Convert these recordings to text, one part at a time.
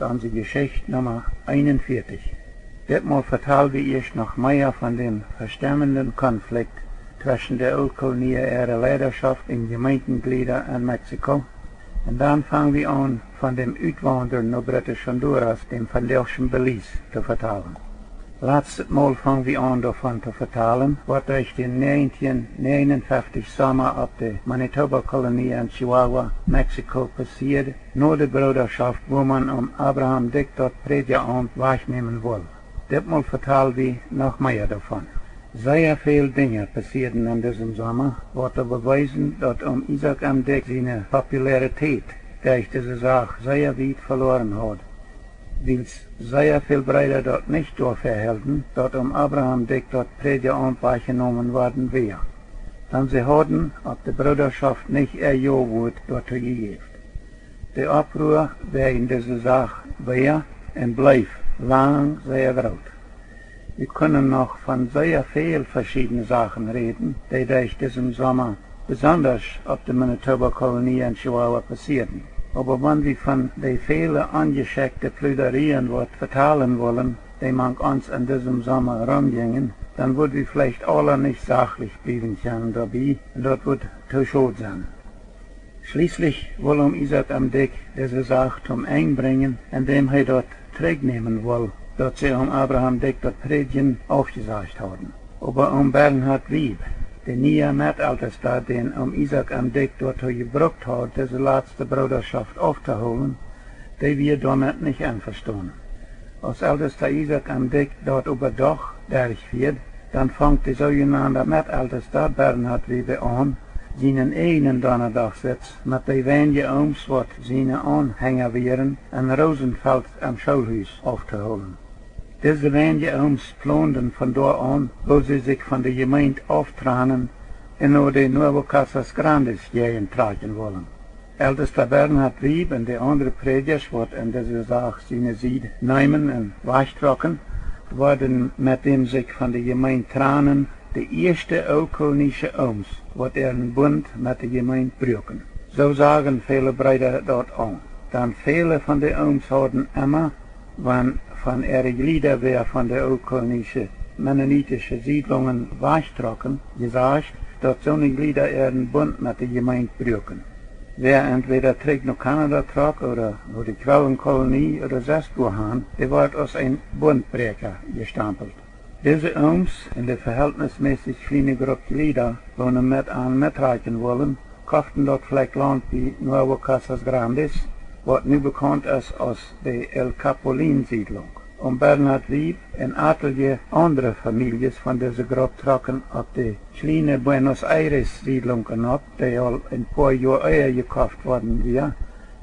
unsere Geschicht Nummer 41. Ditmal vertellen wir erst noch mehr von dem verstemmenden Konflikt zwischen der Ölkolonie ihrer Leidenschaft in Gemeindenglieder in Mexiko. Und dann fangen wir an, von dem Utwandren nach Britisch Honduras, dem verlorenen Belize, zu vertellen. Letztes Mal fangen wir an, davon zu vertellen, was durch den 1959 Sommer auf der Manitoba-Kolonie in Chihuahua, Mexiko passiert, nur die Bruderschaft, wo man Abraham Dick dort Prediger wahrnehmen will. Diesmal vertellen wir noch mehr davon. Sehr viele Dinge passierten in diesem Sommer, was beweisen, dass Isaac am Dick seine Popularität durch diese Sache sehr weit verloren hat. Weil sehr viel Brüder dort nicht durchverhielten, dass Abraham Dick dort Prediger wahrgenommen worden wäre. Denn sie hatten, ob die Bruderschaft nicht ihr Ja-Wort dort gegeben. Der Aufruhr wegen dieser Sache war und bleibt lang sehr groß. Wir können noch von sehr vielen verschiedenen Sachen reden, die durch diesen Sommer besonders auf der Manitoba-Kolonie in Chihuahua passierten. Aber wenn wir von den vielen angeschickten Plüderien vertellen wollen, die man uns in diesem Sommer rumgingen, dann würden wir vielleicht alle nicht sachlich bleiben können dabei, und das wird zu schade sein. Schließlich will Isaac am Dick diese Sache zum Einbringen, indem er dort zurücknehmen will, dass sie Abraham Dick dort Predigen aufgesagt haben. Aber Bernhard Wieb, der neue Mitälteste, den Isaac am Dick dort gebraucht hat, diese letzte Bruderschaft aufzuholen, der wir damit nicht einverstanden. Als ältester Isaac am Dick dort überdacht durchführt, dann fängt der sogenannte Mitälteste Bernhard Wieb an, seinen eigenen Donnerdagsitz mit den wenigen Ohms, was seine Anhänger wären, in Rosenfeld am Schulhaus aufzuholen. Diese wenigen Ohms planten von dort an, wo sie sich von der Gemeinde auftranen und nur die Nuevo Casas Grandes gehen tragen wollen. Ältester Bernhard Wieb und die anderen Prediger, die in dieser Sache seine Sied nehmen und wachtrocken, wurden mit dem sich von der Gemeinde tranen, die erste ölkolonische Ohms, was ihren Bund mit der Gemeinde brüchen. So sagen viele Brüder dort an. Dann viele von den Ohms hatten immer, wenn von ihren Gliedern wer von der ölkolonischen mennonitischen Siedlungen wachtrocken, gesagt, dass so eine Glieder ihren Bund mit der Gemeinde brüchen. Wer entweder trägt nach Kanada trug oder nur die Quellenkolonie oder selbst wohin, der wird als ein Bundbrecher gestempelt. Diese Ohms in der verhältnismäßig kleine Gruppe Glieder, die mitreichen wollen, kauften dort vielleicht Land wie Nuevo Casas Grandes, was nun bekannt ist als die El Capulin-Siedlung. Bernhard Wieb und etliche andere Familien von dieser Gruppe trocken auf die kleine Buenos Aires-Siedlung ab, die al ein paar Jahre eher gekauft worden war,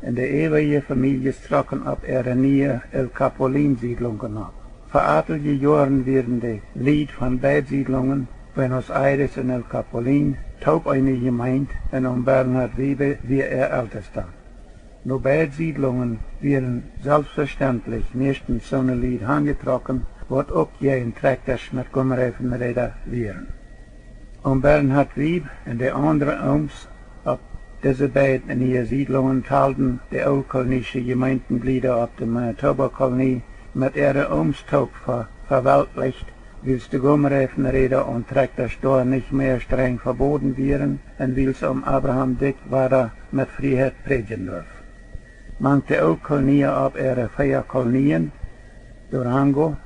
und die ewige Familien trocken auf ihre neue El Capulin-Siedlung ab. Vor etlichen Jahren werden die Lied von beiden Siedlungen, Buenos Aires und El Capulin, taub eine Gemeinde und Bernhard Wiebe wie ältester. Nur beide Siedlungen werden selbstverständlich meistens so ein Lied angetroffen, was auch jeden Traktisch mit Gummerreifenräder wären. Bernhard Wieb und die anderen Ohms auf diese beiden neuen Siedlungen teilten die ölkolonische Gemeindenglieder auf der Manitoba-Kolonie mit ihrer Ohmstaub verweltlicht, weil die Gummerreifenräder und Traktisch dort nicht mehr streng verboten wären und weil es Abraham Dick weiter mit Freiheit predigen darf. Manche Ölkolonien auf ihre 4 Kolonien, Durango,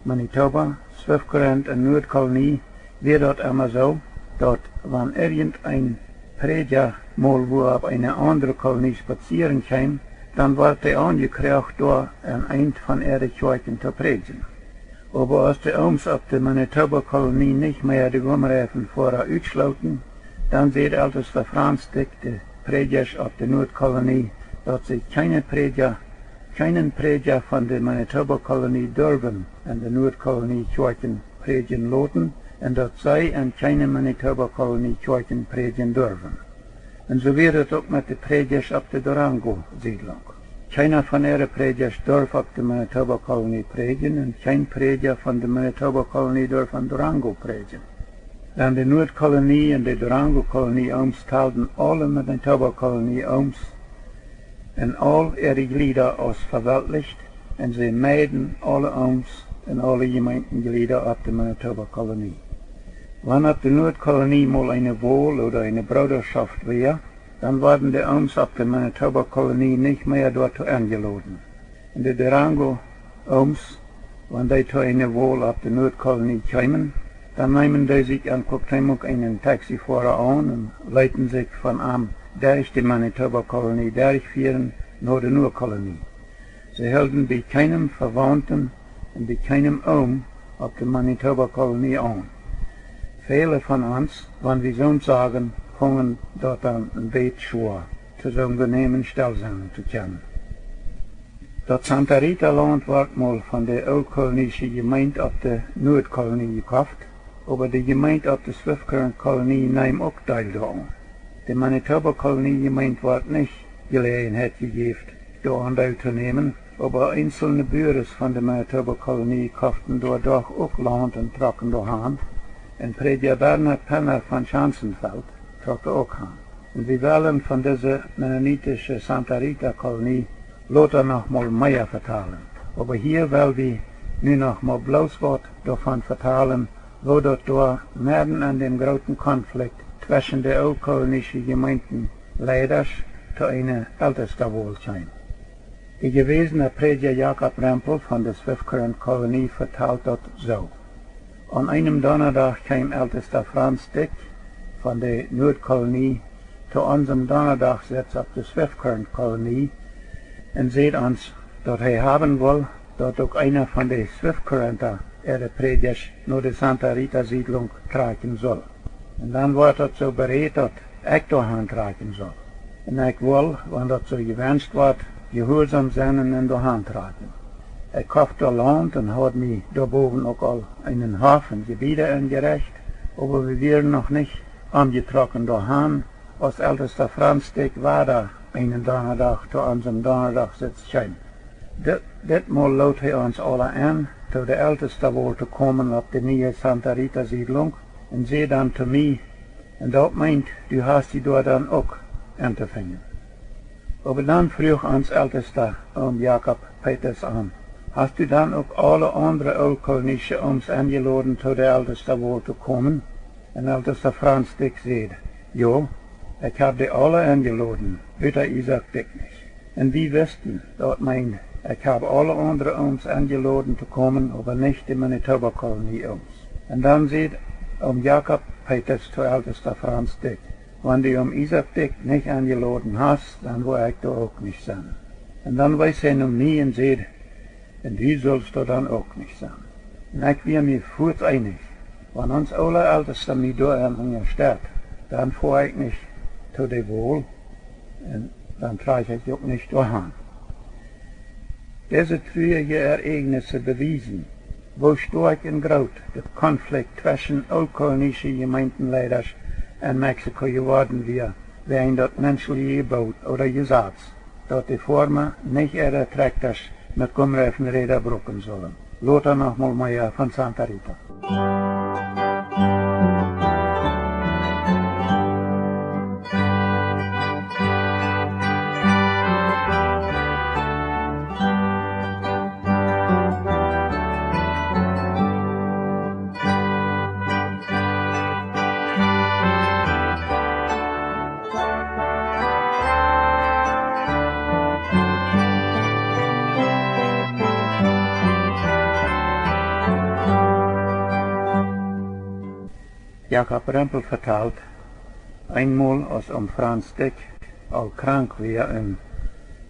Manitoba, Swift-Current und Nordkolonie, wird dort immer so, dass wenn irgendein Prediger mal wo auf eine andere Kolonie spazieren kam, dann wird er angekriegt, dort an ein von ihren Kirchen zu predigen. Aber als die Ohms auf der Manitoba-Kolonie nicht mehr die Gummerreifen vorher ausschloten, dann sieht ältester Franz Dick, die Prediger auf der Nordkolonie, dass sie keinen Prediger von der Manitoba-Kolonie dürfen in der Nordkolonie Kirchen predigen lassen und dass sie in keine Manitoba-Kolonie Kirchen predigen dürfen. Und so wird es auch mit den Predigers auf der Durango-Siedlung. Keiner von ihren Predigers darf auf der Manitoba-Kolonie predigen und kein Prediger von der Manitoba-Kolonie darf an Durango predigen. Dann die Nordkolonie und die Durango-Kolonie Ohms teilten alle Manitoba-Kolonie Ohms en al ihre Glieder als verweltlicht, en sie meiden alle Ooms en alle Gemeindenglieder auf der Manitoba-Kolonie. Wann auf der Nordkolonie mal eine Wohl oder eine Bruderschaft wäre, dann waren die Ooms auf der Manitoba-Kolonie nicht mehr dort eingeladen. Und die Durango-Ooms, wenn die zu einer Wohl auf der Nordkolonie kamen, dann nehmen die sich anguckend einen Taxifahrer an und leiten sich von einem durch die Manitoba-Kolonie durchführen nach der Nordkolonie. Sie hielten bei keinem Verwandten und bei keinem Oom auf der Manitoba-Kolonie an. Viele von uns, wenn wir so sagen, fangen dort an ein Bett schwer, zu so einem Unternehmen stillsein zu können. Das Santa Rita-Land wird mal von der oldkolonischen Gemeinde auf der Nordkolonie gekauft, aber die Gemeinde auf der Swift-Current-Kolonie nimmt auch Teil daran. Die Manitoba-Kolonie-Gemeinde wird nicht Gelegenheit gegeben, daran teilzunehmen, aber einzelne Bürger von der Manitoba-Kolonie kauften dort auch Land und trocken daheim, und Prediger Bernhard Penner von Schanzenfeld trockte auch an. Und wir wollen von dieser mennonitischen Santa Rita-Kolonie Lothar noch mal mehr vertalen. Aber hier will wir nu noch mal bloß was davon vertalen, wo dort mitten an dem großen Konflikt zwischen der oldkolonischen Gemeinden Leiders zu einer Ältesterwohl scheint. Der gewesene Prediger Jakob Rempel von der Swift-Current-Kolonie vertalt dort so. An einem Donnerstag kam ältester Franz Dick von der Nordkolonie zu unserem Donnerstagssitz auf der Swift-Current-Kolonie und seht uns, dass er haben will, dass auch einer von den Swift-Currenter ihre Predigt nur die Santa Rita-Siedlung tragen soll. Und dann wird er so berät, dass ich dahin tragen soll. Und ich will, wenn das so gewünscht wird, gehorsam sein und dahin tragen. Ich kaufte Land und hat mir da oben auch all einen Hafen Gebiete eingereicht, aber wir wären noch nicht angetroffen dahin. Als ältester Franz Dick war da einen Donnerstag zu unserem Donnerstagssitz schein. Dit Mal lud er uns alle an, zu der älteste wohl zu kommen auf die neue Santa Rita Siedlung und sie dann zu mir, und dort meint, du hast die dort dann auch anzufangen. Aber dann frug uns ältester Jakob Peters an, hast du dann auch alle andere oldkolonische Ooms eingeladen, zu der älteste wohl zu kommen? Und ältester Franz Dick sagt, ja, ich habe die alle eingeladen, bitte Isaac Dick nicht. Und die wussten, dort meint, ich habe alle andere Ooms eingeladen zu kommen, aber nicht die Manitoba-Kolonie Ooms. Und dann sagt Jakob Peters zu ältester Franz Dick, wenn du Isaac Dick nicht eingeladen hast, dann will ich da auch nicht sein. Und dann weiß er mich und sagt, und du sollst da dann auch nicht sein. Und ich wäre mir furcht einig, wenn uns alle Ältesten mich da an steht, dann fahre ich nicht zu der Wohl, und dann trage ich auch nicht dahin. Diese traurigen Ereignisse bewiesen, wo stark und groß der Konflikt zwischen oldkolonischen Gemeindenleitern in Mexiko geworden wäre, während das menschliche Gebot oder Gesetz, dass die Formen nicht ihre Traktoren mit Gummreifenräder brücken sollen. Lothar noch mal mehr von Santa Rita. Jakob Rempel vertelt, einmal als Franz Dick al krank war und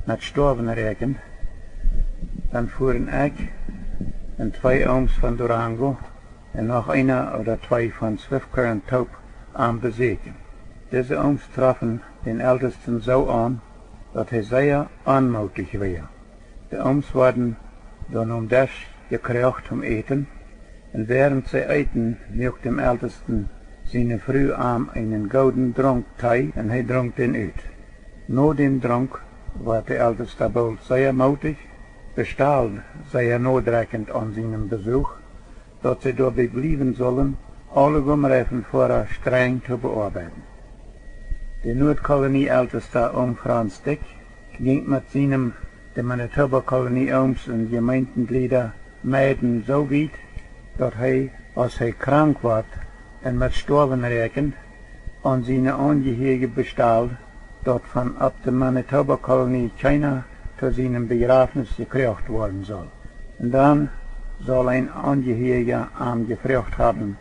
mit Sterben rekend, dann fuhren ich und zwei Ooms von Durango und noch einer oder zwei von Swift-Current Taub am Besiegen. Diese Ooms trafen den Ältesten so an, dass er sehr anmutig war. Die Ooms wurden dann das gekriegt zum Eten, und während sie eten, mögt dem Ältesten seine Frau einen gouden Drank tei, und er trank den uit. Nach dem Drank war der Älteste bald sehr mutig, bestahlt sehr notdrückend an seinem Besuch, dass sie dabei bleiben sollen, alle Gummreifen vorher streng zu bearbeiten. Der Nordkolonie-Älteste Franz Dick ging mit seinem, der Manitoba-Kolonie Ooms und Gemeindenglieder meiden so weit, dass als hij krank werd en met sterven rekend, aan zijn Angehörigen bestal, dat van op de Manitoba-Kolonie China zu seinem Begräbnis gekriegt worden soll. Und dann soll ein Angehöriger ihm gefragt haben,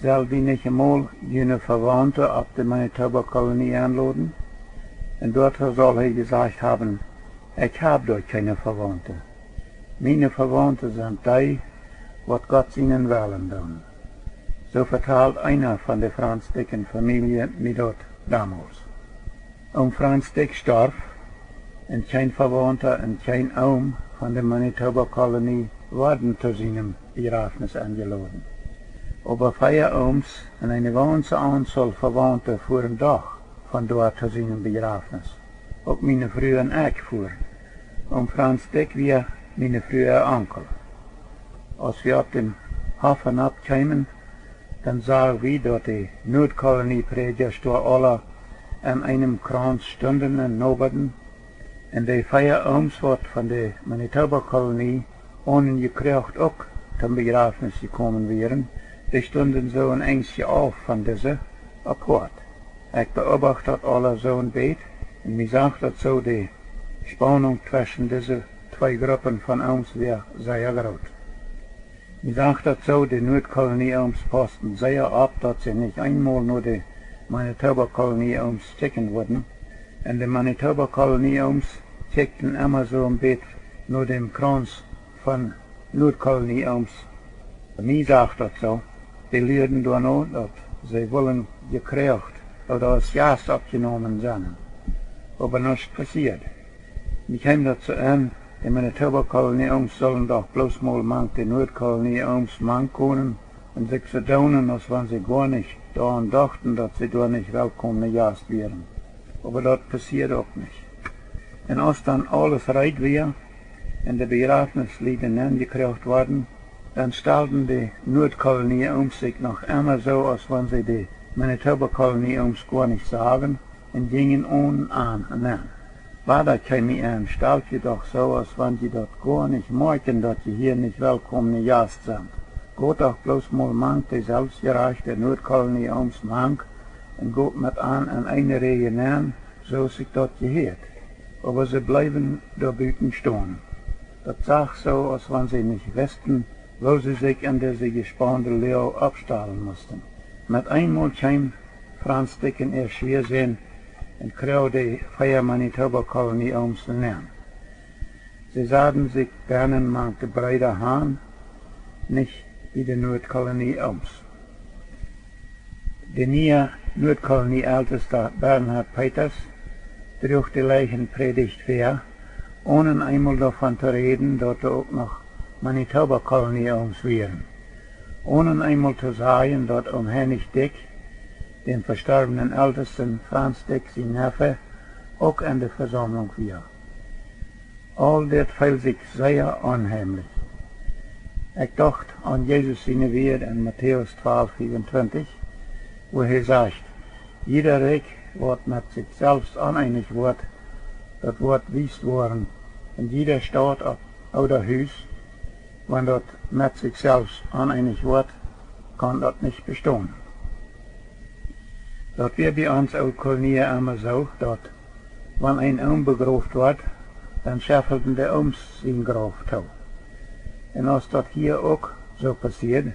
soll die nicht einmal jene Verwandte auf die Manitoba-Kolonie einladen? Und dort soll er gesagt haben, ich habe dort keine Verwandte. Meine Verwandte sind die, was Gott ihnen wollen tun. So vertelt einer von der Franz Dicken Familie mir dort damals. Franz Dick starb, und kein Verwandter und kein Oom von der Manitoba-Kolonie wurden zu seinem Begräbnis eingeladen. Aber 4 Ooms und eine ganze Anzahl Verwandte fuhren doch von dort zu seinem Begräbnis. Auch meine früheren Eck fuhren. Und Franz Dick war meine frühere Onkel. Als wir auf dem Hafen abkamen, dann sahen wir dort die Nordkolonie-Prediger alle an einem Kranz stunden und noberten. Und die 4 Ooms von der Manitoba-Kolonie ohne gekriegt auch zum Begräbnis gekommen wären, die stunden so ein Ängstchen auf von dieser apart. Ich beobachtet alle so ein Bett und mir sagt so, die Spannung zwischen diesen 2 Gruppen von Ooms wäre sehr groß. Mir sagt so, die Nordkolonie-Ooms posten sehr ab, dass sie nicht einmal nur die Manitoba-Kolonie-Ooms checken würden. Und die Manitoba-Kolonie-Ooms checkten immer so ein Bett nur dem Kranz von Nordkolonie-Ooms. Mir sagt so, die lehren da noch, dass sie wollen gekriegt oder als Gast abgenommen sind. Aber nichts passiert. Mir kam dazu an, die Manitoba-Kolonie-Ooms sollen doch bloß mal die Nordkolonie-Ooms können und sich so tun, als wenn sie gar nicht daran dachten, dass sie da nicht willkommene Gast wären. Aber das passiert auch nicht. Und als dann alles reit war und die Begräbnislieder angekriegt wurden, dann stellten die Nordkolonie-Ooms sich noch immer so, als wenn sie die Manitoba-Kolonie-Ooms gar nicht sagen und gingen an und an. War das kein an, stellt ihr doch so, als wenn die dort gar nicht merken, dass die hier nicht willkommene Gast sind. Geht doch bloß mal die selbstgerechte Nordkolonie-Ooms und geht mit an eine Reihe nähen, so sich das gehört. Aber sie bleiben da büten stehen. Das sagt so, als wenn sie nicht wüssten, wo sie sich in diese gespannte Leo abstahlen mussten. Mit einmal kam Franz Dicken erst schwer sehen und kriegte die 4 Manitoba-Kolonie-Ooms nähen. Sie sahen sich gerne die breite Hahn, nicht wie die Nordkolonie-Ooms. Der neue Nordkolonie-Älteste Bernhard Peters trug die Leichenpredigt vor, ohne einmal davon zu reden, dass auch noch Manitoba-Kolonie-Ooms wären. Ohne einmal zu sagen, dass Hennig Dick, den verstorbenen Ältesten Franz Dick, sein Neffe, auch an der Versammlung war. All das fällt sich sehr unheimlich. Ich dachte an Jesus seine Wort in Matthäus 12,24, wo er sagt, jeder Reich wird mit sich selbst uneinig wird, das wird wiest worden, und jeder Staat oder Haus, wenn das mit sich selbst uneinig wird, kann das nicht bestehen. Das wird bei uns auch Kolonien immer so, dass, wenn ein Oom begraft wird, dann schaffelten die Ooms sein Grab zu. Und als das hier auch so passiert,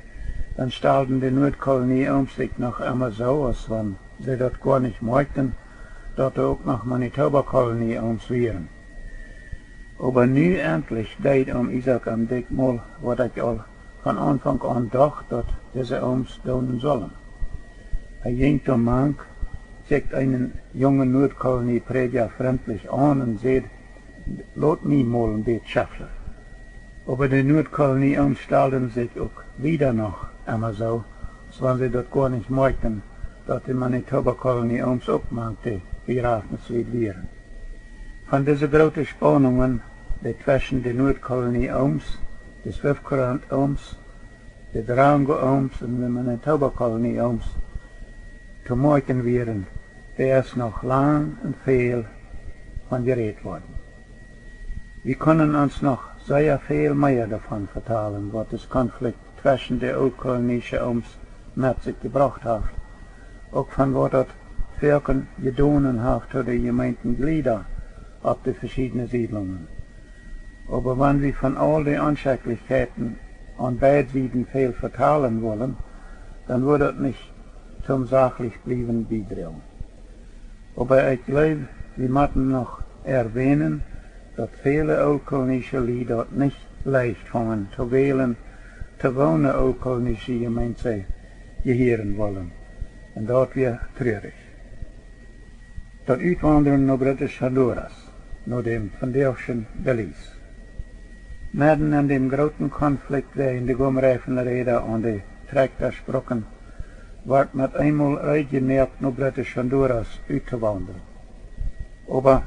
dann stellten die Nordkolonie-Ooms sich noch immer so, als wenn sie das gar nicht möchten, dass auch noch Manitoba-Kolonie-Ooms wären. Aber nu endlich deed Isaac am Dick mal, was ich al von Anfang an dacht, dass diese Ooms tun sollen. Er ging zum Mank, checkt einen jungen Nordkolonie-Prediger freundlich an und sagt, lass mich mal ein bisschen schaffeln. Aber die Nordkolonie-Ooms stellten sich auch wieder noch immer so, als wenn sie das gar nicht möchten, dass die Manitoba-Kolonie-Ooms auch die Begräbnislied wären. Von diesen großen Spannungen, die zwischen den Nordkolonie-Ooms, die Swiftcurrent-Ooms, die Durango-Ooms und den Manitoba-Kolonie-Ooms zu merken wären, der ist noch lang und viel von geredet worden. Wir können uns noch sehr viel mehr davon vertellen, was das Konflikt zwischen der Oldkolonischen Oms mit sich gebracht hat. Auch von was das Völkern gedonen hat zu den gemeinten Glieder auf die verschiedenen Siedlungen. Aber wenn wir von all den Unschädlichkeiten an beiden Seiten viel vertellen wollen, dann wird es nicht zum sachlich bleiben beitragen. Aber ich glaube, wir müssen noch erwähnen, dass viele oldkolonische Lieder nicht leicht fangen zu wählen, zu wohnen oldkolonische Gemeinden gehören wollen. Und dort wir traurig. Das Utwandren nach Britisch Honduras, nach dem vandaagschen Belize. Mitten in dem großen Konflikt während der Gumreifen-Rede und die Traktorsprocken wird mit einmal regelmäßig nach Britisch Honduras auszuwandern. Aber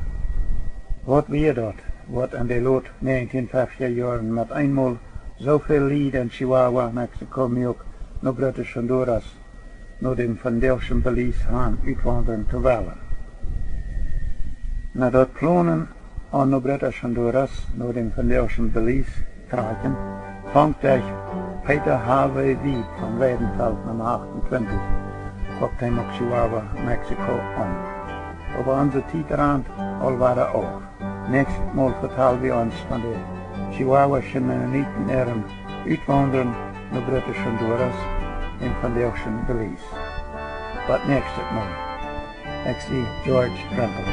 was wir dort, was in den Lot 1950er Jahren mit einmal so viel Lied in Chihuahua, Mexiko, nach Britisch Honduras, nach dem vandaagschen Belize haben uitwandern zu wollen. Na dat plannen an nach Britisch Honduras, nach dem vandaagschen Belize tragen, fangt ich Peter Harvey Wied von Weidenfeld Nummer 28, auf dem Chihuahua, Mexiko an. Aber unser Titelrand all war auf. Nächstes Mal vertellen wir uns von den Chihuahuischen Mennoniten ihrem Uitwandern nach Britisch Honduras im vandaagschen Belize. But nächstes Mal. Ich sehe George Tremble.